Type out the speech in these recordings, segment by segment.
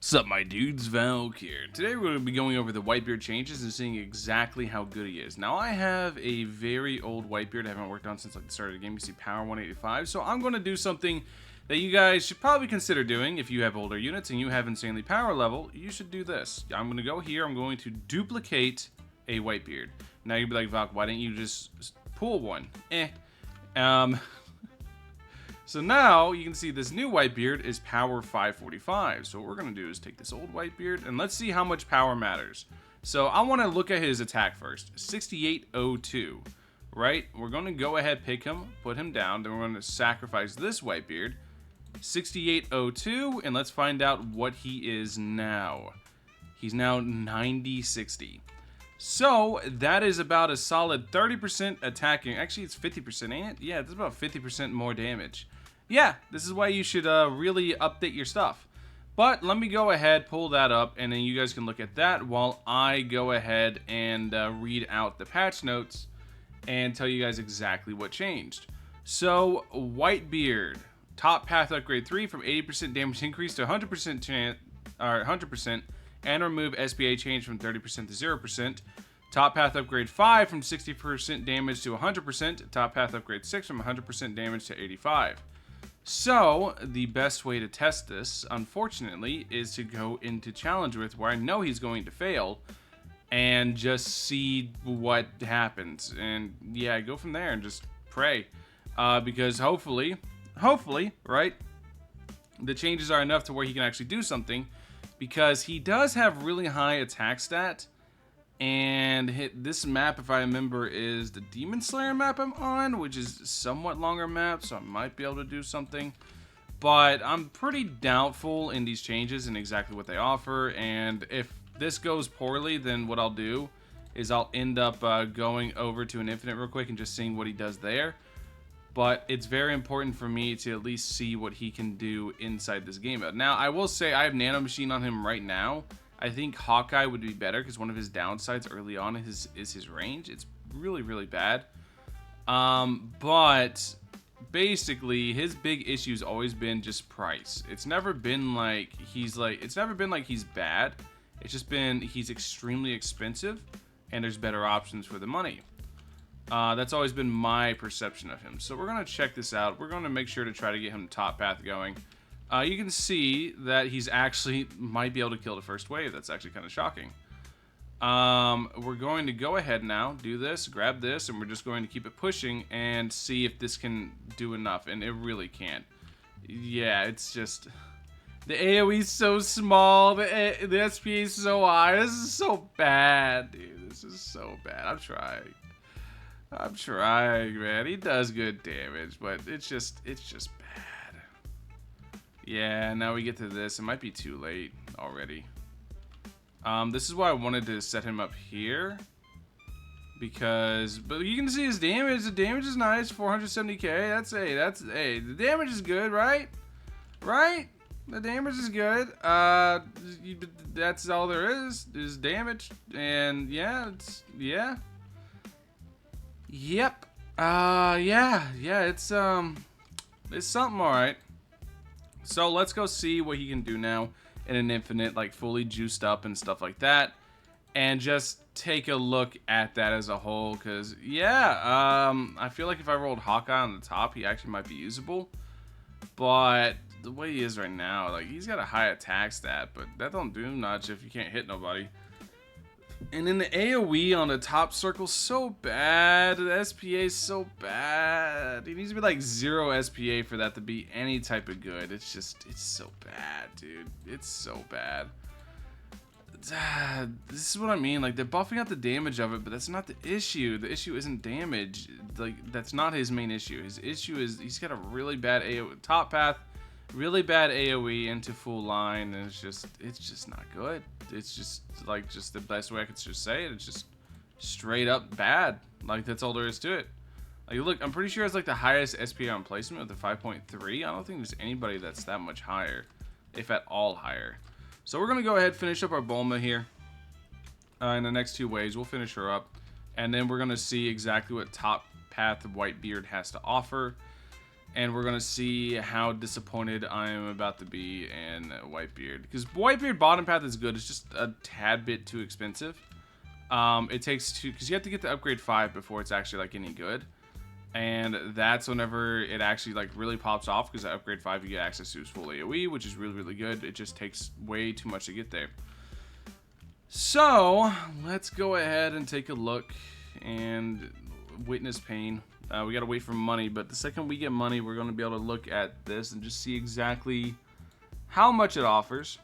Sup my dudes, Valk here. Today we're going to be going over the Whitebeard changes and seeing exactly how good he is. Now I have a very old Whitebeard I haven't worked on since like the start of the game. You see Power 185, so I'm going to do something that you guys should probably consider doing. If you have older units and you have insanely power level, you should do this. I'm going to go here, I'm going to duplicate a Whitebeard. Now you'll be like, Valk, why didn't you just pull one? So now you can see this new Whitebeard is power 545. So what we're going to do is take this old Whitebeard and let's see how much power matters. So I want to look at his attack first. 6802, right? We're going to go ahead, pick him, put him down. Then we're going to sacrifice this Whitebeard. 6802, and let's find out what he is now. He's now 9060. So that is about a solid 30% attacking. Actually, it's 50%, ain't it? Yeah, it's about 50% more damage. Yeah, this is why you should really update your stuff. But let me go ahead, pull that up, and then you guys can look at that while I go ahead and read out the patch notes and tell you guys exactly what changed. So, Whitebeard, top path upgrade 3 from 80% damage increase to 100%, and remove SPA change from 30% to 0%. Top path upgrade 5 from 60% damage to 100%. Top path upgrade 6 from 100% damage to 85. So, the best way to test this, unfortunately, is to go into Challenge with where I know he's going to fail and just see what happens. And yeah, go from there and just pray. Because hopefully, right, the changes are enough to where he can actually do something. Because he does have really high attack stat. And this map, if I remember, is the Demon Slayer map I'm on, which is somewhat longer map, so I might be able to do something. But I'm pretty doubtful in these changes and exactly what they offer. And if this goes poorly, then what I'll do is I'll end up going over to an Infinite real quick and just seeing what he does there. But it's very important for me to at least see what he can do inside this game. Now, I will say I have Nano Machine on him right now. I think Hawkeye would be better because one of his downsides early on is his range. It's really, really bad. But basically, his big issue's always been just price. It's never been like he's bad. It's just been he's extremely expensive, and there's better options for the money. That's always been my perception of him. So we're going to check this out. We're going to make sure to try to get him top path going. You can see that he's actually might be able to kill the first wave. That's actually kind of shocking. We're going to go ahead now, do this, grab this, and we're just going to keep it pushing and see if this can do enough. And it really can't. Yeah, it's just... The AoE is so small. The SPA is so high. This is so bad, dude. This is so bad. I'm trying, man. He does good damage, but it's just bad. Yeah, now we get to this. It might be too late already. This is why I wanted to set him up here. But you can see his damage. The damage is nice. 470k. Hey, the damage is good, right? Right? The damage is good. That's all there is damage. And yeah, yeah. Yep. It's something, alright. So let's go see what he can do now in an Infinite, like fully juiced up and stuff like that. And just take a look at that as a whole, because, yeah, I feel like if I rolled Hawkeye on the top, he actually might be usable. But the way he is right now, like, he's got a high attack stat, but that don't do much if you can't hit nobody. And then the AoE on the top circle so bad. The SPA is so bad. It needs to be like 0 SPA for that to be any type of good. It's so bad, dude. It's so bad. This is what I mean. Like, they're buffing out the damage of it, but that's not the issue. The issue isn't damage. Like, that's not his main issue. His issue is he's got a really bad AoE top path. Really bad AoE into full line, and it's just not good. It's just the best way I could just say it. It's just straight up bad. Like, that's all there is to it. Like, look, I'm pretty sure it's like the highest SPA on placement with the 5.3. I don't think there's anybody that's that much higher, if at all higher. So we're gonna go ahead and finish up our Bulma here. In the next 2 waves, we'll finish her up, and then we're gonna see exactly what top path of Whitebeard has to offer. and we're gonna see how disappointed I am about to be in Whitebeard, because Whitebeard bottom path is good. It's just a tad bit too expensive. It takes two, because you have to get to upgrade 5 before it's actually like any good, and that's whenever it actually like really pops off, because at upgrade 5 you get access to his full AoE, which is really good. It just takes way too much to get there. So let's go ahead and take a look and witness pain. We gotta wait for money, but the second we get money, we're gonna be able to look at this and just see exactly how much it offers.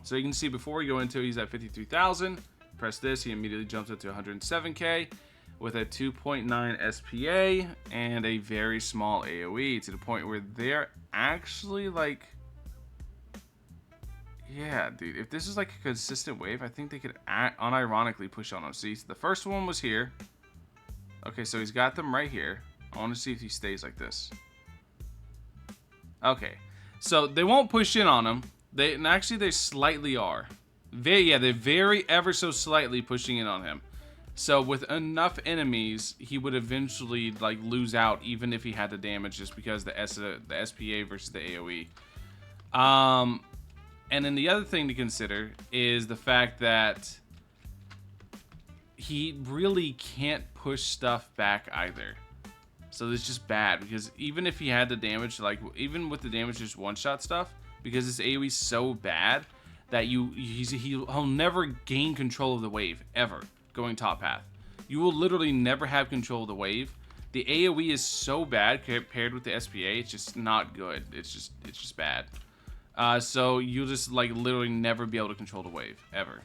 So you can see before we go into it, he's at 53,000. Press this, he immediately jumps up to 107k with a 2.9 SPA and a very small AoE, to the point where they're actually like, yeah, dude, if this is like a consistent wave, I think they could unironically push on him. See, the first one was here. Okay, so he's got them right here. I want to see if he stays like this. Okay, so they won't push in on him. And actually, they slightly are. They're very ever so slightly pushing in on him. So with enough enemies, he would eventually like lose out, even if he had the damage, just because the SPA versus the AoE. And then the other thing to consider is the fact that he really can't push stuff back either. So it's just bad, because even if he had the damage, like even with the damage just one-shot stuff, because his AoE is so bad that he'll never gain control of the wave ever going top path. You will literally never have control of the wave. The AoE is so bad compared with the SPA, it's just not good. It's just bad. So you'll just like literally never be able to control the wave ever.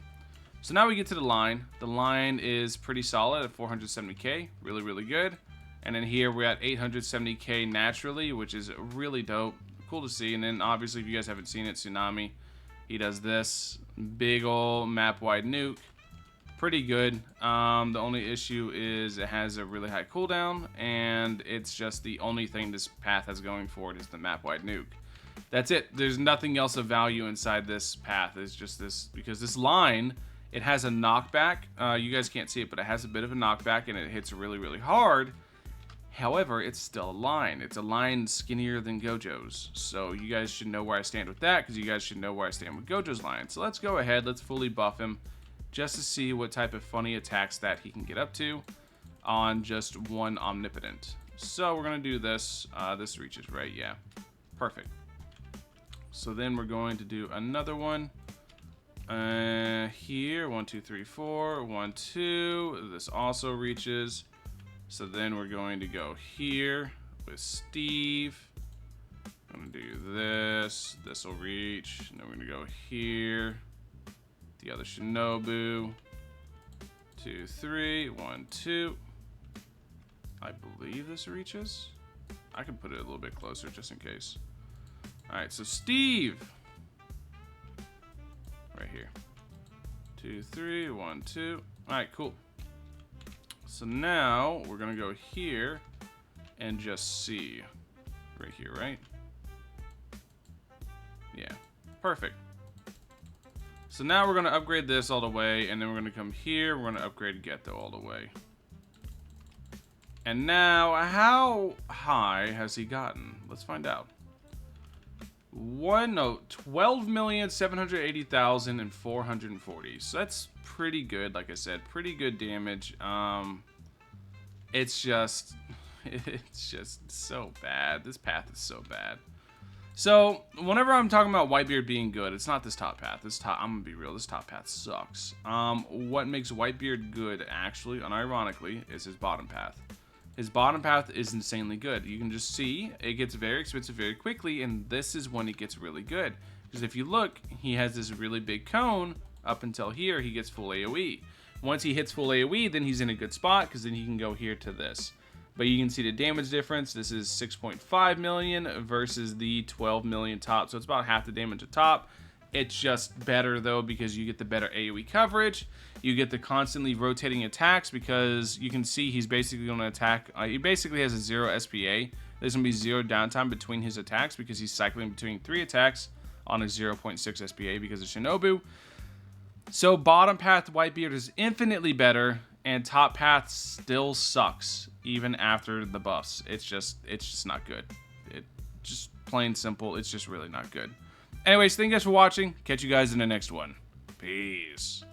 So now we get to the line. The line is pretty solid at 470k, really good. And then here we're at 870k naturally, which is really dope, cool to see. And then obviously, if you guys haven't seen it, Tsunami, he does this big ol' map wide nuke, pretty good. The only issue is it has a really high cooldown, and it's just the only thing this path has going for it is the map wide nuke. That's it. There's nothing else of value inside this path. It's just this, because this line, it has a knockback. You guys can't see it, but it has a bit of a knockback, and it hits really hard. However, it's still a line. It's a line skinnier than Gojo's. So you guys should know where I stand with that, because you guys should know where I stand with Gojo's line. So let's go ahead. Let's fully buff him just to see what type of funny attacks that he can get up to on just one Omnipotent. So we're going to do this. This reaches, right? Yeah. Perfect. So then we're going to do another one. Here, 1, 2, 3, 4, 1, 2. This also reaches. So then we're going to go here with Steve. I'm gonna do this. This will reach. And then we're gonna go here. The other Shinobu. 2, 3, 1, 2. I believe this reaches. I can put it a little bit closer just in case. All right, so Steve. Right here. 2, 3, 1, 2. All right, cool. So now we're gonna go here and just see. Right here, right? Yeah, perfect. So now we're gonna upgrade this all the way, and then we're gonna come here, we're gonna upgrade Geto all the way. And now, how high has he gotten? Let's find out. 12,780,440. So that's pretty good. Like I said, pretty good damage. It's just so bad. This path is so bad. So whenever I'm talking about Whitebeard being good, it's not this top path. I'm gonna be real. This top path sucks. What makes Whitebeard good, actually, unironically, is his bottom path. His bottom path is insanely good. You can just see it gets very expensive very quickly, and this is when it gets really good. Because if you look, he has this really big cone up until here. He gets full AoE. Once he hits full AoE, then he's in a good spot, because then he can go here to this. But you can see the damage difference. This is 6.5 million versus the 12 million top. So it's about half the damage at top. It's just better, though, because you get the better AoE coverage. You get the constantly rotating attacks, because you can see he's basically going to attack. He basically has a 0 SPA. There's going to be 0 downtime between his attacks, because he's cycling between 3 attacks on a 0.6 SPA because of Shinobu. So bottom path Whitebeard is infinitely better. and Top Path still sucks even after the buffs. It's just not good. It just plain simple. It's just really not good. Anyways, thank you guys for watching. Catch you guys in the next one. Peace.